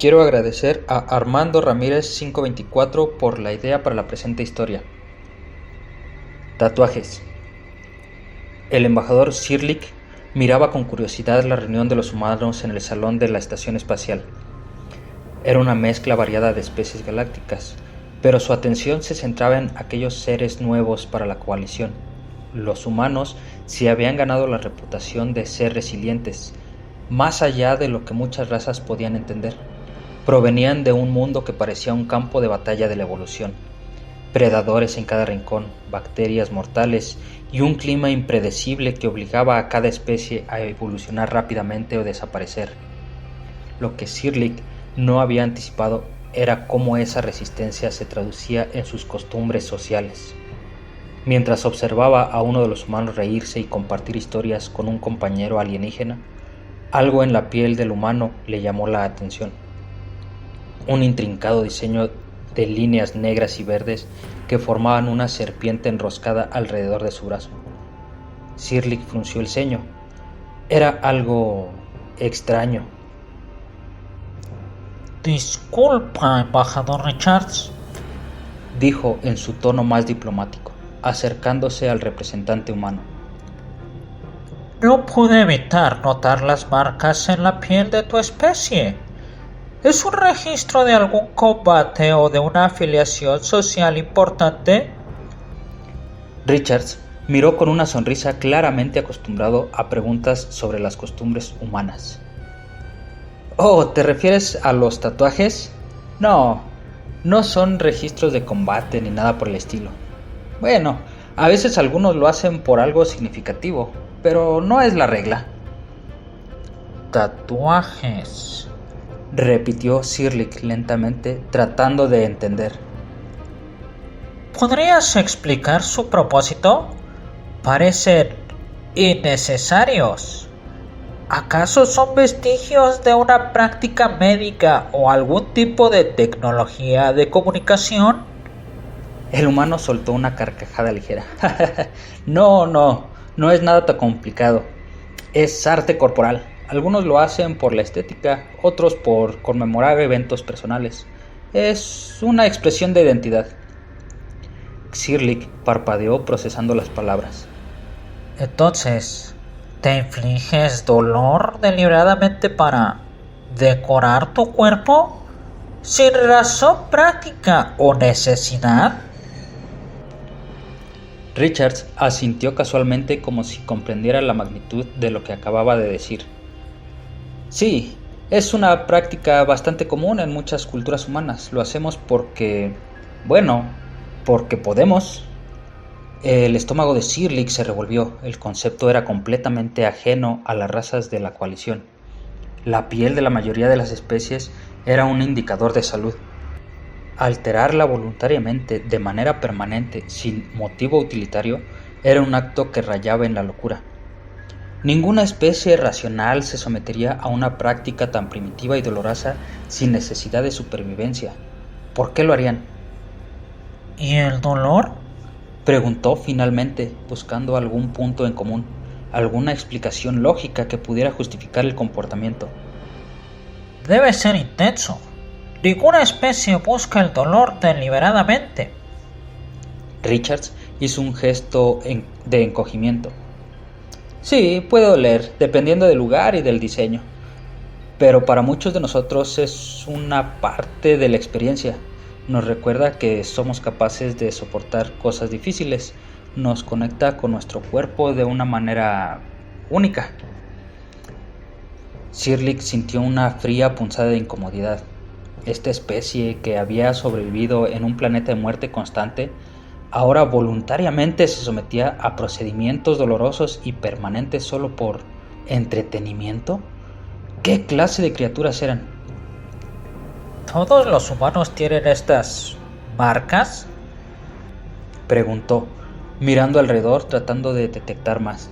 Quiero agradecer a Armando Ramírez 524 por la idea para la presente historia. Tatuajes. El embajador Sirlik miraba con curiosidad la reunión de los humanos en el salón de la estación espacial. Era una mezcla variada de especies galácticas, pero su atención se centraba en aquellos seres nuevos para la coalición. Los humanos se habían ganado la reputación de ser resilientes, más allá de lo que muchas razas podían entender. Provenían de un mundo que parecía un campo de batalla de la evolución. Predadores en cada rincón, bacterias mortales y un clima impredecible que obligaba a cada especie a evolucionar rápidamente o desaparecer. Lo que Sirlik no había anticipado era cómo esa resistencia se traducía en sus costumbres sociales. Mientras observaba a uno de los humanos reírse y compartir historias con un compañero alienígena, algo en la piel del humano le llamó la atención. Un intrincado diseño de líneas negras y verdes que formaban una serpiente enroscada alrededor de su brazo. Sirlik frunció el ceño. Era algo extraño. Disculpa, embajador Richards, dijo en su tono más diplomático, acercándose al representante humano. No pude evitar notar las marcas en la piel de tu especie. ¿Es un registro de algún combate o de una afiliación social importante? Richards miró con una sonrisa, claramente acostumbrado a preguntas sobre las costumbres humanas. Oh, ¿te refieres a los tatuajes? No son registros de combate ni nada por el estilo. Bueno, a veces algunos lo hacen por algo significativo, pero no es la regla. Tatuajes, repitió Sirlik lentamente, tratando de entender. ¿Podrías explicar su propósito? Parecen innecesarios. ¿Acaso son vestigios de una práctica médica o algún tipo de tecnología de comunicación? El humano soltó una carcajada ligera. No es nada tan complicado. Es arte corporal. Algunos lo hacen por la estética, otros por conmemorar eventos personales. Es una expresión de identidad. Sirlik parpadeó procesando las palabras. Entonces, ¿te infliges dolor deliberadamente para decorar tu cuerpo? ¿Sin razón práctica o necesidad? Richards asintió casualmente, como si comprendiera la magnitud de lo que acababa de decir. Sí, es una práctica bastante común en muchas culturas humanas. Lo hacemos porque podemos. El estómago de Sirlik se revolvió. El concepto era completamente ajeno a las razas de la coalición. La piel de la mayoría de las especies era un indicador de salud. Alterarla voluntariamente, de manera permanente, sin motivo utilitario, era un acto que rayaba en la locura. Ninguna especie racional se sometería a una práctica tan primitiva y dolorosa sin necesidad de supervivencia. ¿Por qué lo harían? ¿Y el dolor? Preguntó finalmente, buscando algún punto en común, alguna explicación lógica que pudiera justificar el comportamiento. Debe ser intenso. Ninguna especie busca el dolor deliberadamente. Richards hizo un gesto de encogimiento. Sí, puede doler, dependiendo del lugar y del diseño. Pero para muchos de nosotros es una parte de la experiencia. Nos recuerda que somos capaces de soportar cosas difíciles. Nos conecta con nuestro cuerpo de una manera única. Sirlik sintió una fría punzada de incomodidad. Esta especie, que había sobrevivido en un planeta de muerte constante, ahora voluntariamente se sometía a procedimientos dolorosos y permanentes solo por entretenimiento. ¿Qué clase de criaturas eran? ¿Todos los humanos tienen estas marcas? Preguntó, mirando alrededor tratando de detectar más.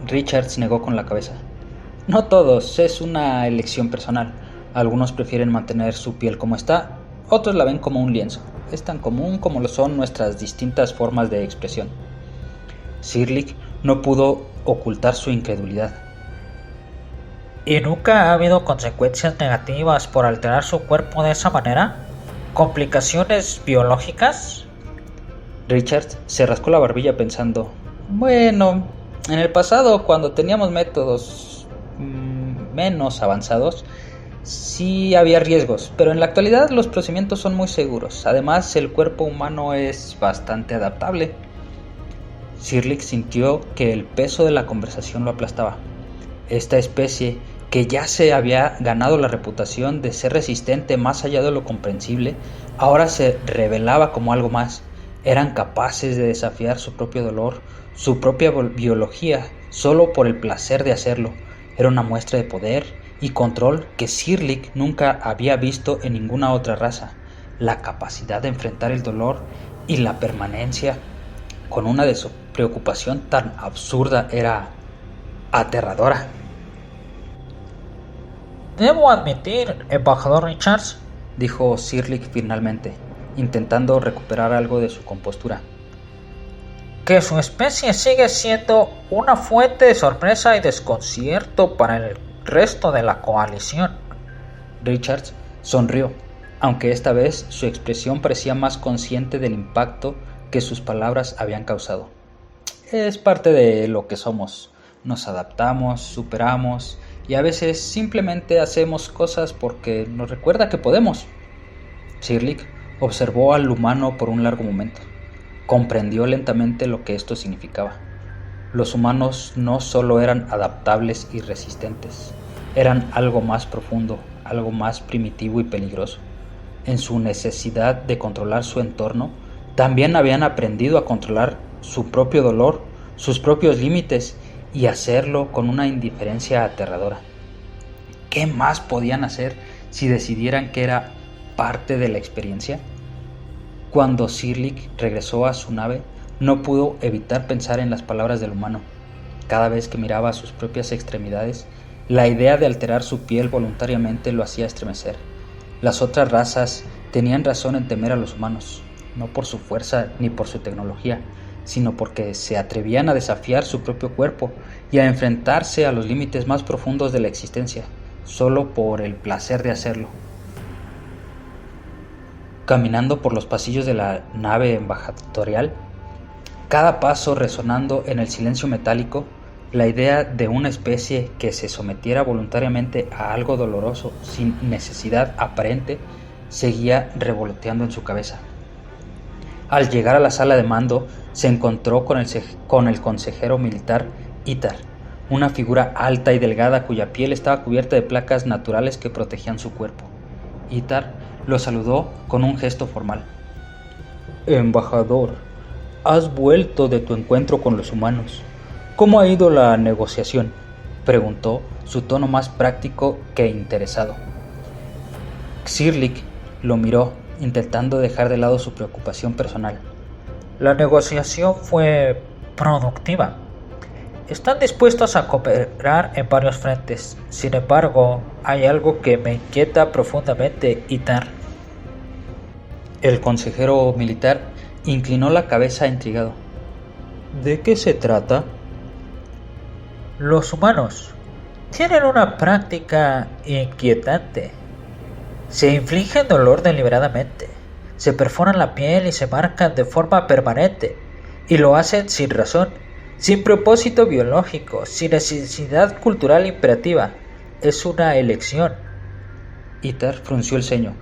Richards negó con la cabeza. No todos, es una elección personal. Algunos prefieren mantener su piel como está, otros la ven como un lienzo. Es tan común como lo son nuestras distintas formas de expresión. Sirlik no pudo ocultar su incredulidad. ¿Y nunca ha habido consecuencias negativas por alterar su cuerpo de esa manera? ¿Complicaciones biológicas? Richard se rascó la barbilla pensando, bueno, en el pasado cuando teníamos métodos menos avanzados, sí había riesgos, pero en la actualidad los procedimientos son muy seguros. Además, el cuerpo humano es bastante adaptable. Sirlik sintió que el peso de la conversación lo aplastaba. Esta especie, que ya se había ganado la reputación de ser resistente más allá de lo comprensible, ahora se revelaba como algo más. Eran capaces de desafiar su propio dolor, su propia biología, solo por el placer de hacerlo. Era una muestra de poder y control que Sirlik nunca había visto en ninguna otra raza. La capacidad de enfrentar el dolor y la permanencia con una preocupación tan absurda era aterradora. Debo admitir, embajador Richards, Dijo Sirlik finalmente, intentando recuperar algo de su compostura, que su especie sigue siendo una fuente de sorpresa y desconcierto para el resto de la coalición. Richards sonrió, aunque esta vez su expresión parecía más consciente del impacto que sus palabras habían causado. Es parte de lo que somos. Nos adaptamos, superamos y a veces simplemente hacemos cosas porque nos recuerda que podemos. Sirlik observó al humano por un largo momento. Comprendió lentamente lo que esto significaba. Los humanos no solo eran adaptables y resistentes, eran algo más profundo, algo más primitivo y peligroso. En su necesidad de controlar su entorno, también habían aprendido a controlar su propio dolor, sus propios límites y hacerlo con una indiferencia aterradora. ¿Qué más podían hacer si decidieran que era parte de la experiencia? Cuando Sirlik regresó a su nave, no pudo evitar pensar en las palabras del humano. Cada vez que miraba sus propias extremidades, la idea de alterar su piel voluntariamente lo hacía estremecer. Las otras razas tenían razón en temer a los humanos, no por su fuerza ni por su tecnología, sino porque se atrevían a desafiar su propio cuerpo y a enfrentarse a los límites más profundos de la existencia, solo por el placer de hacerlo. Caminando por los pasillos de la nave embajadorial, cada paso resonando en el silencio metálico, la idea de una especie que se sometiera voluntariamente a algo doloroso sin necesidad aparente seguía revoloteando en su cabeza. Al llegar a la sala de mando, se encontró con el consejero militar Itar, una figura alta y delgada cuya piel estaba cubierta de placas naturales que protegían su cuerpo. Itar lo saludó con un gesto formal. Embajador, has vuelto de tu encuentro con los humanos. ¿Cómo ha ido la negociación?, preguntó, su tono más práctico que interesado. Sirlik lo miró, intentando dejar de lado su preocupación personal. La negociación fue productiva. Están dispuestos a cooperar en varios frentes. Sin embargo, hay algo que me inquieta profundamente, Itar. El consejero militar inclinó la cabeza intrigado. ¿De qué se trata? Los humanos tienen una práctica inquietante. Se infligen dolor deliberadamente, se perforan la piel y se marcan de forma permanente, y lo hacen sin razón, sin propósito biológico, sin necesidad cultural imperativa. Es una elección. Itar frunció el ceño.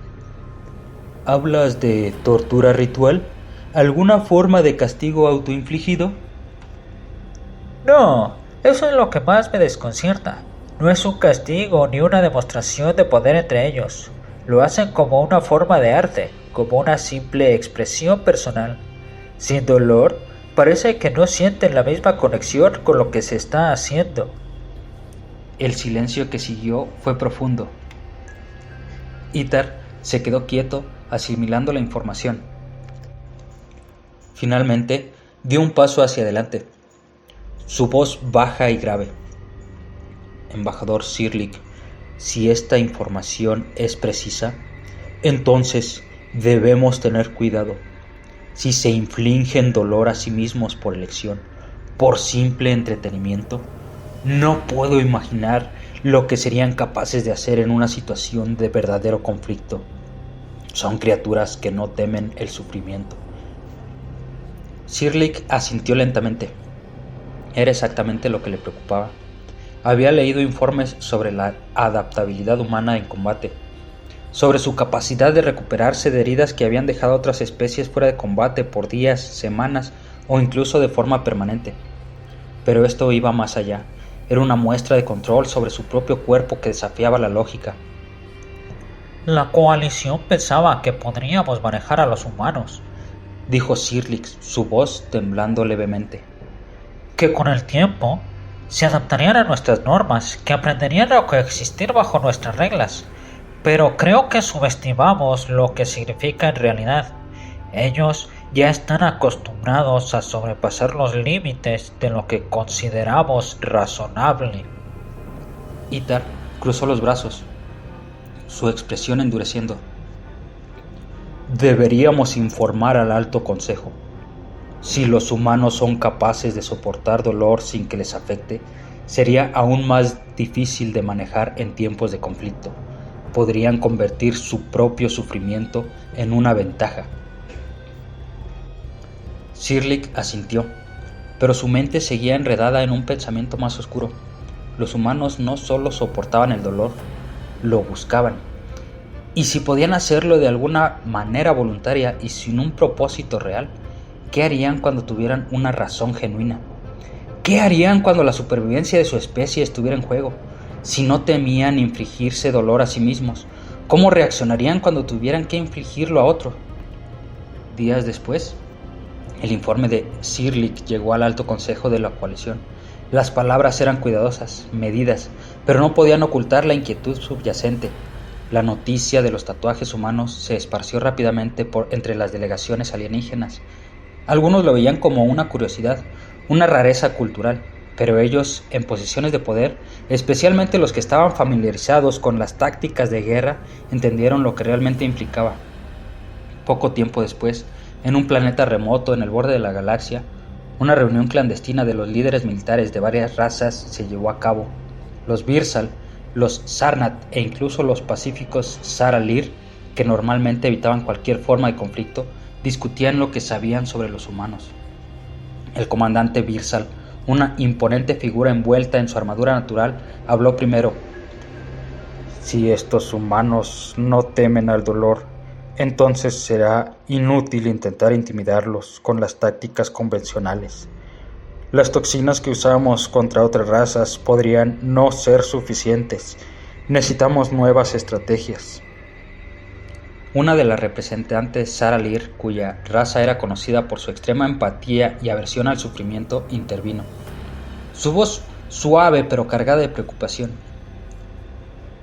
¿Hablas de tortura ritual? ¿Alguna forma de castigo autoinfligido? No, eso es lo que más me desconcierta. No es un castigo ni una demostración de poder entre ellos. Lo hacen como una forma de arte, como una simple expresión personal. Sin dolor, parece que no sienten la misma conexión con lo que se está haciendo. El silencio que siguió fue profundo. Itar se quedó quieto, asimilando la información. Finalmente, dio un paso hacia adelante, su voz baja y grave. Embajador Sirlik, si esta información es precisa, entonces debemos tener cuidado. Si se infligen dolor a sí mismos por elección, por simple entretenimiento, no puedo imaginar lo que serían capaces de hacer en una situación de verdadero conflicto. Son criaturas que no temen el sufrimiento. Sirlik asintió lentamente. Era exactamente lo que le preocupaba. Había leído informes sobre la adaptabilidad humana en combate, sobre su capacidad de recuperarse de heridas que habían dejado a otras especies fuera de combate por días, semanas o incluso de forma permanente. Pero esto iba más allá. Era una muestra de control sobre su propio cuerpo que desafiaba la lógica. La coalición pensaba que podríamos manejar a los humanos, dijo Sirlik, su voz temblando levemente. Que con el tiempo se adaptarían a nuestras normas, que aprenderían a coexistir bajo nuestras reglas. Pero creo que subestimamos lo que significa en realidad. Ellos ya están acostumbrados a sobrepasar los límites de lo que consideramos razonable. Itar cruzó los brazos, su expresión endureciendo. Deberíamos informar al Alto Consejo. Si los humanos son capaces de soportar dolor sin que les afecte, sería aún más difícil de manejar en tiempos de conflicto. Podrían convertir su propio sufrimiento en una ventaja. Sirlik asintió, pero su mente seguía enredada en un pensamiento más oscuro. Los humanos no solo soportaban el dolor, lo buscaban. Y si podían hacerlo de alguna manera voluntaria y sin un propósito real, ¿qué harían cuando tuvieran una razón genuina? ¿Qué harían cuando la supervivencia de su especie estuviera en juego? Si no temían infligirse dolor a sí mismos, ¿cómo reaccionarían cuando tuvieran que infligirlo a otro? Días después, el informe de Sirlik llegó al Alto Consejo de la Coalición. Las palabras eran cuidadosas, medidas, pero no podían ocultar la inquietud subyacente. La noticia de los tatuajes humanos se esparció rápidamente entre las delegaciones alienígenas. Algunos lo veían como una curiosidad, una rareza cultural, pero ellos, en posiciones de poder, especialmente los que estaban familiarizados con las tácticas de guerra, entendieron lo que realmente implicaba. Poco tiempo después, en un planeta remoto en el borde de la galaxia, una reunión clandestina de los líderes militares de varias razas se llevó a cabo. Los Virsal, los Sarnat e incluso los pacíficos Saralir, que normalmente evitaban cualquier forma de conflicto, discutían lo que sabían sobre los humanos. El comandante Virsal, una imponente figura envuelta en su armadura natural, habló primero. Si estos humanos no temen al dolor, entonces será inútil intentar intimidarlos con las tácticas convencionales. Las toxinas que usamos contra otras razas podrían no ser suficientes. Necesitamos nuevas estrategias. Una de las representantes, Saralir, cuya raza era conocida por su extrema empatía y aversión al sufrimiento, intervino. Su voz suave pero cargada de preocupación.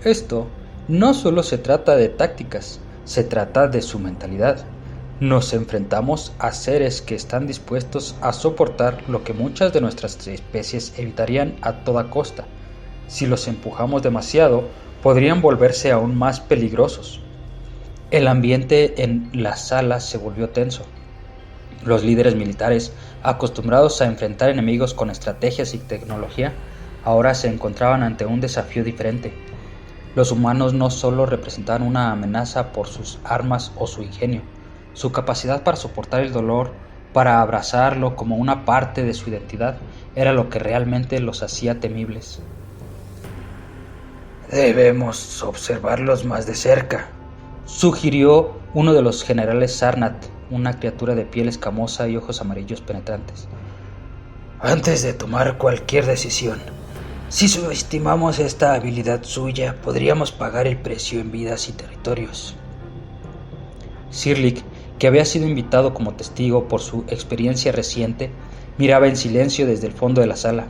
Esto no solo se trata de tácticas, se trata de su mentalidad. Nos enfrentamos a seres que están dispuestos a soportar lo que muchas de nuestras especies evitarían a toda costa. Si los empujamos demasiado, podrían volverse aún más peligrosos. El ambiente en la sala se volvió tenso. Los líderes militares, acostumbrados a enfrentar enemigos con estrategias y tecnología, ahora se encontraban ante un desafío diferente. Los humanos no solo representaban una amenaza por sus armas o su ingenio, su capacidad para soportar el dolor, para abrazarlo como una parte de su identidad, era lo que realmente los hacía temibles. Debemos observarlos más de cerca, sugirió uno de los generales Sarnat, una criatura de piel escamosa y ojos amarillos penetrantes. Antes de tomar cualquier decisión, si subestimamos esta habilidad suya, podríamos pagar el precio en vidas y territorios. Sirlik, que había sido invitado como testigo por su experiencia reciente, miraba en silencio desde el fondo de la sala.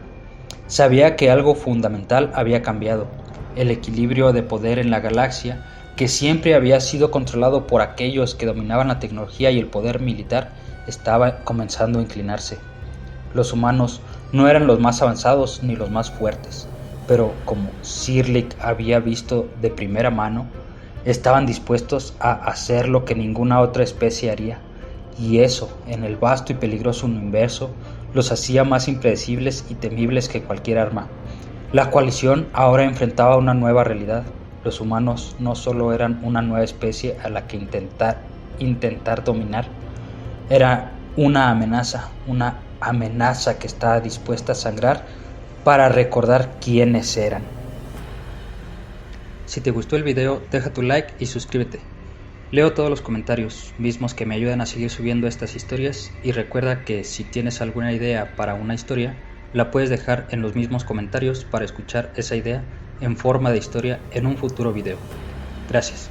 Sabía que algo fundamental había cambiado. El equilibrio de poder en la galaxia, que siempre había sido controlado por aquellos que dominaban la tecnología y el poder militar, estaba comenzando a inclinarse. Los humanos no eran los más avanzados ni los más fuertes, pero como Sirlik había visto de primera mano, estaban dispuestos a hacer lo que ninguna otra especie haría, y eso, en el vasto y peligroso universo, los hacía más impredecibles y temibles que cualquier arma. La coalición ahora enfrentaba una nueva realidad. Los humanos no solo eran una nueva especie a la que intentar dominar, era una amenaza que estaba dispuesta a sangrar para recordar quiénes eran. Si te gustó el video, deja tu like y suscríbete. Leo todos los comentarios, mismos que me ayudan a seguir subiendo estas historias, y recuerda que si tienes alguna idea para una historia, la puedes dejar en los mismos comentarios para escuchar esa idea en forma de historia en un futuro video. Gracias.